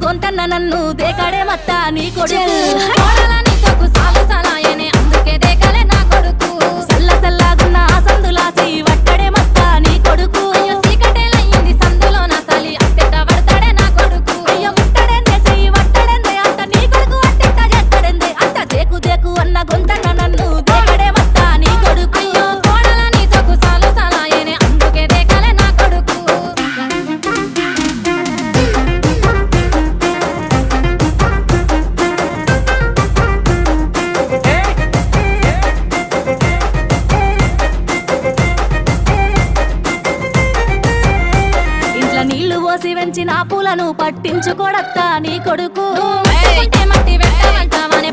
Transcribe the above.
గొంతన్న నన్ను దేకడే మత్త నీ కొడుకు కోడలని సొక్కు సాలు సలాయనే అందుకే దేకలే నా కొడుకు సల్ల సల్లాగున్న ఆ సందులాసి వట్టడే మత్త నీ కొడుకు అయ్యో సీకటేలయ్యింది సందులో నా సలి అట్టెట్ట పడతాడే నా కొడుకు అయ్యో ముట్టడెందే చెయ్యి వట్టడెందే అంత నీ కొడుకు అట్టెట్ట చేస్తాడెందే అంత దేకు దేకు అన్న గొంతన్న నన్ను దేకడే మత్త నీ కొడుకు అయ్యో కోడలని సొక్కు సాలు సలాయనే అందుకే దేకలే నా కొడుకు ఇంట్లో నీళ్లు పోసి వెంచిన పూలను పట్టించుకోడత్తా నీ కొడుకు మట్టి పెట్టమంటావానే